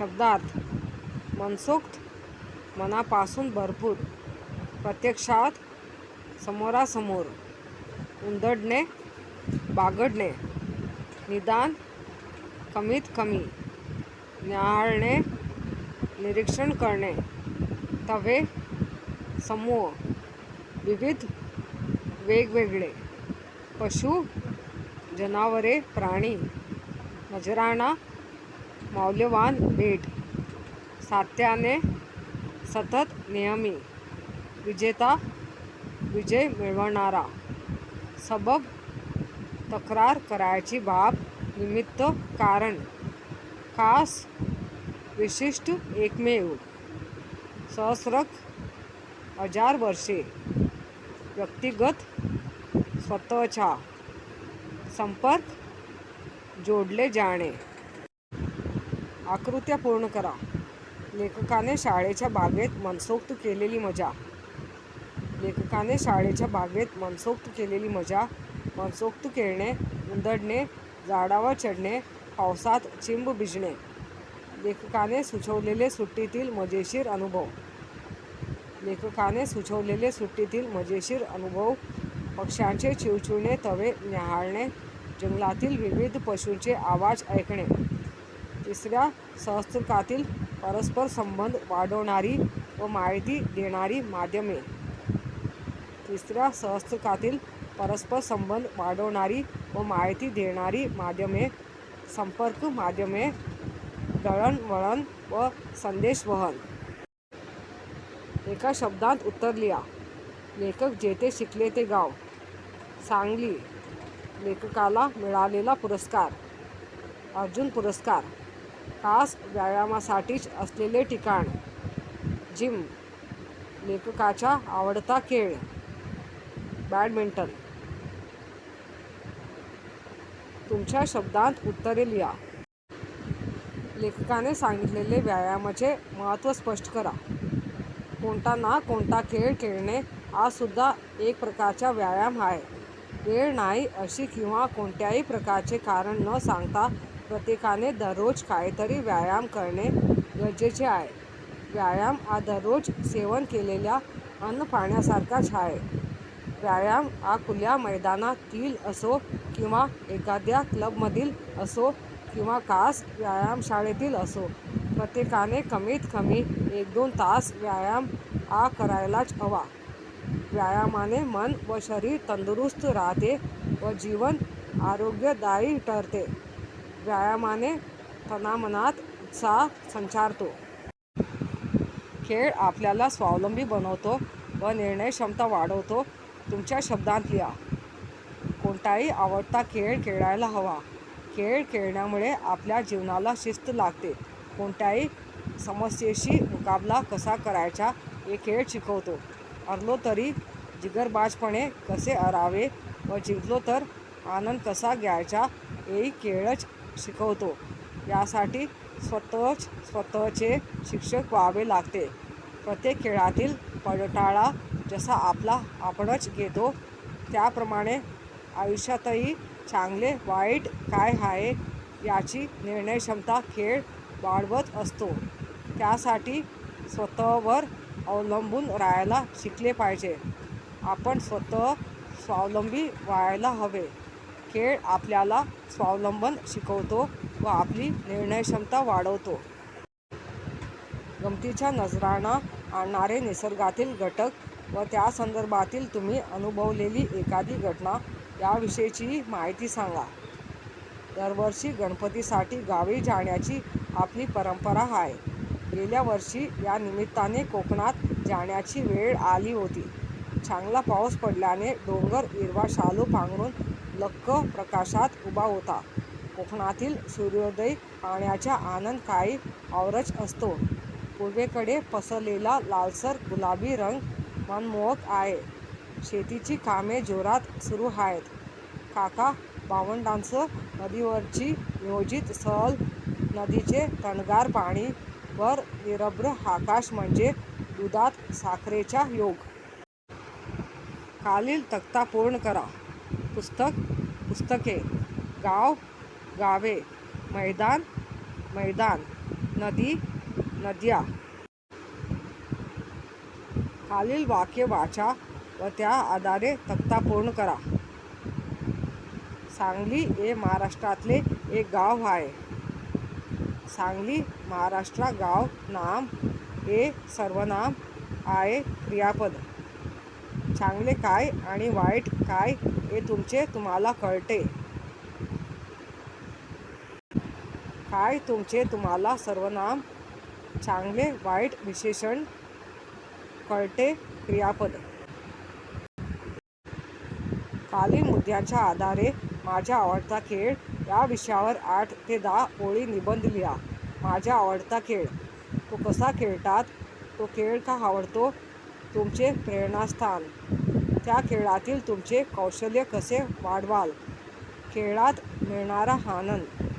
शब्दार्थ मनसोक्त, मनापासून भरपूर, प्रत्यक्षात समोरासमोर, उंदडणे, बागडणे, निदान, कमीत कमी, न्याहाळणे, निरीक्षण करणे, तवे, समूह, विविध, वेगवेगळे, पशु, जनावरे, प्राणी, नजराणा, मौल्यवान भेट, सातत्याने, सतत, नेहमी, विजेता, विजय मिळवणारा, सबब, तक्रार करायची बाब, निमित्त, कारण, खास, विशिष्ट, एकमेव, सहस्रक, हजार वर्षे, व्यक्तिगत, स्वतःच्या, संपर्क, जोडले जाणे. आकृत्या पूर्ण करा. लेखकाने शाळेच्या बागेत मनसोक्त केलेली मजा. लेखकाने शाळेच्या बागेत मनसोक्त केलेली मजा. मनसोक्त खेळणे, उंदडणे, झाडावर चढणे, पावसात चिंब भिजणे. लेखकाने सुचवलेले सुट्टीतील मजेशीर अनुभव. लेखकाने सुचवलेले सुट्टीतील मजेशीर अनुभव. पक्ष्यांचे चिवचिवणे, तवे न्याहाळणे, जंगलातील विविध पशूंचे आवाज ऐकणे. तिसऱ्या सहस्त्रकातील परस्पर संबंध वाढवणारी व माहिती देणारी माध्यमे. तिसऱ्या सहस्त्रकातील परस्पर संबंध वाढवणारी व माहिती देणारी माध्यमे. संपर्क माध्यमे, दळणवळण व संदेशवहन. एका शब्दात उत्तर लिहा. लेखक जेथे शिकले ते गाव. सांगली. लेखकाला मिळालेला पुरस्कार. अर्जुन पुरस्कार. खास व्यायामासाठीच असलेले ठिकाण. जिम. लेखकाचा आवडता खेळ. बॅडमिंटन. तुमच्या शब्दांत उत्तरे लिहा. लेखकाने सांगितलेले व्यायामाचे महत्त्व स्पष्ट करा. कोणता ना कोणता खेळ खेळणे हा सुद्धा एक प्रकारचा व्यायाम आहे. वेळ नाही अशी किंवा कोणत्याही प्रकारचे कारण न सांगता प्रत्येकाने दररोज काहीतरी व्यायाम करणे गरजेचे आहे. व्यायाम हा दररोज सेवन केलेल्या अन्न-पाण्यासारखाच आहे. व्यायाम हा खुल्या मैदानातील असो किंवा एखाद्या क्लबमधील असो किंवा खास व्यायामशाळेतील असो, प्रत्येकाने कमीत कमी 1-2 तास व्यायाम हा करायलाच हवा. व्यायामाने मन व शरीर तंदुरुस्त राहते व जीवन आरोग्यदायी ठरते. व्यायामाने तनामनात उत्साह संचारतो. खेळ आपल्याला स्वावलंबी बनवतो व निर्णयक्षमता वाढवतो. तुमच्या शब्दांत लिहा. कोणताही आवडता खेळ खेळायला हवा. खेळ खेळण्यामुळे आपल्या जीवनाला शिस्त लागते. कोणत्याही समस्येशी मुकाबला कसा करायचा हे खेळ शिकवतो. हरलो तरी जिगरबाजपणे कसे हरावे व जिंकलो तर आनंद कसा घ्यायचा हेही खेळच शिकवतो. यासाठी स्वतःचे शिक्षक व्हावे लागते. प्रत्येक खेळातील पडताळा जसा आपला आपणच घेतो त्याप्रमाणे आयुष्यातही चांगले वाईट काय आहे याची निर्णयक्षमता खेळ वाढवत असतो. त्यासाठी स्वतःवर अवलंबून राहायला शिकले पाहिजे. आपण स्वतः स्वावलंबी व्हायला हवे. खेळ आपल्याला स्वावलंबन शिकवतो व आपली निर्णयक्षमता वाढवतो. गमतीच्या नजराणा आणणारे निसर्गातील घटक व त्या संदर्भातील तुम्ही अनुभवलेली एखादी घटना याविषयीची माहिती सांगा. दरवर्षी गणपतीसाठी गावी जाण्याची आपली परंपरा आहे. गेल्या वर्षी या निमित्ताने कोकणात जाण्याची वेळ आली होती. चांगला पाऊस पडल्याने डोंगर हिरवा शालू पांघरून लख्ख प्रकाशात उभा होता. कोकणातील सूर्योदय पाहण्याचा आनंद काही औरच असतो. पूर्वेकडे पसरलेला लालसर गुलाबी रंग मनमोहक आहे. शेतीची कामे जोरात सुरू आहेत. काका भावंडांचं नदीवरची नियोजित सहल, नदीचे थंडगार पाणी वर निरभ्र आकाश म्हणजे दुधात साखरेचा योग. खालील तक्ता पूर्ण करा. पुस्तक, पुस्तके, गाव, गावे, मैदान, मैदान, नदी, नद्या. खालील वाक्य वाचा व त्या आधारे तक्ता पूर्ण करा. सांगली हे महाराष्ट्रातले एक गाव आहे. सांगली महाराष्ट्र गाव नाम हे सर्वनाम आहे क्रियापद. चांगले काय आणि वाईट काय हे तुम्हाला कळते. काय तुम्हाला सर्वनाम, चांगले वाईट विशेषण, कळते क्रियापद. खालील मुद्द्यांच्या आधारे माझा आवडता खेळ या विषयावर 8 ते 10 ओळी निबंध लिहा. माझा आवडता खेळ. तो कसा खेळतात? तो खेळ का आवडतो? तुमचे प्रेरणास्थान. त्या खेळातील तुमचे कौशल्य कसे वाढवाल? खेळात मिळणारा आनंद.